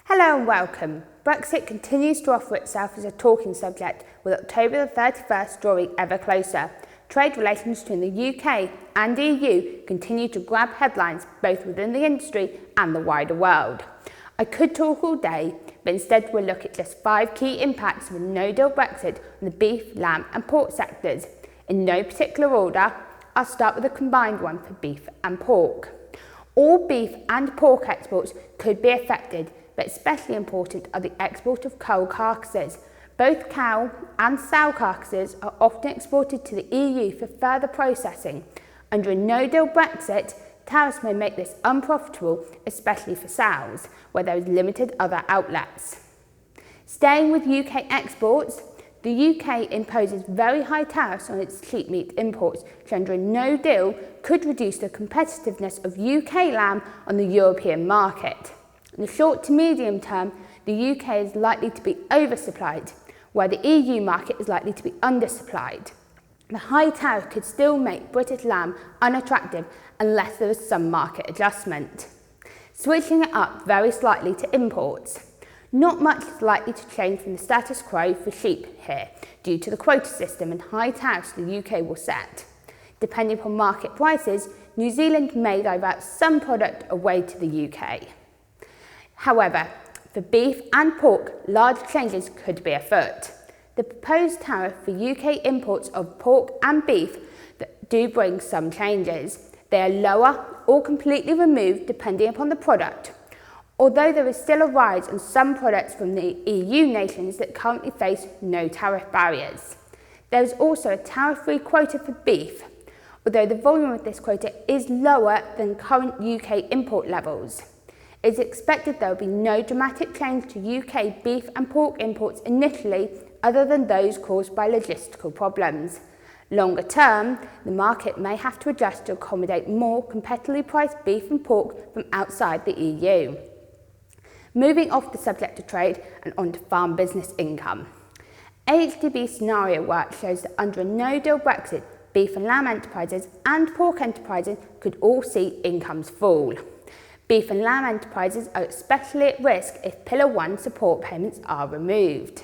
Hello and welcome. Brexit continues to offer itself as a talking subject, with October the 31st drawing ever closer. Trade relations between the UK and EU continue to grab headlines both within the industry and the wider world. I could talk all day, but instead we'll look at just 5 key impacts of a no-deal Brexit on the beef, lamb and pork sectors. In no particular order, I'll start with a combined one for beef and pork. All beef and pork exports could be affected, but especially important are the export of cull carcasses. Both cow and sow carcasses are often exported to the EU for further processing. Under a no-deal Brexit, tariffs may make this unprofitable, especially for sows, where there is limited other outlets. Staying with UK exports, the UK imposes very high tariffs on its sheep meat imports, which under a no deal could reduce the competitiveness of UK lamb on the European market. In the short to medium term, the UK is likely to be oversupplied, where the EU market is likely to be undersupplied. The high tariff could still make British lamb unattractive unless there is some market adjustment. Switching it up very slightly to imports. Not much is likely to change from the status quo for sheep here, due to the quota system and high tariffs the UK will set. Depending upon market prices, New Zealand may divert some product away to the UK. However, for beef and pork, large changes could be afoot. The proposed tariff for UK imports of pork and beef do bring some changes. They are lower or completely removed depending upon the product, although there is still a rise on some products from the EU nations that currently face no tariff barriers. There is also a tariff-free quota for beef, although the volume of this quota is lower than current UK import levels. It is expected there will be no dramatic change to UK beef and pork imports initially, other than those caused by logistical problems. Longer term, the market may have to adjust to accommodate more competitively priced beef and pork from outside the EU. Moving off the subject of trade and onto farm business income. AHDB scenario work shows that under a no-deal Brexit, beef and lamb enterprises and pork enterprises could all see incomes fall. Beef and lamb enterprises are especially at risk if Pillar 1 support payments are removed.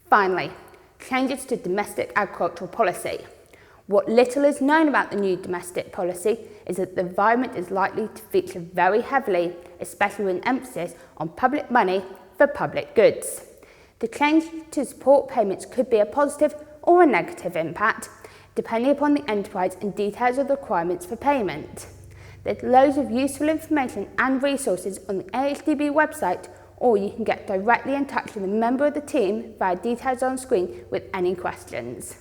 Finally, changes to domestic agricultural policy. What little is known about the new domestic policy is that the environment is likely to feature very heavily, especially with an emphasis on public money for public goods. The change to support payments could be a positive or a negative impact, depending upon the enterprise and details of the requirements for payment. There's loads of useful information and resources on the AHDB website, or you can get directly in touch with a member of the team via details on screen with any questions.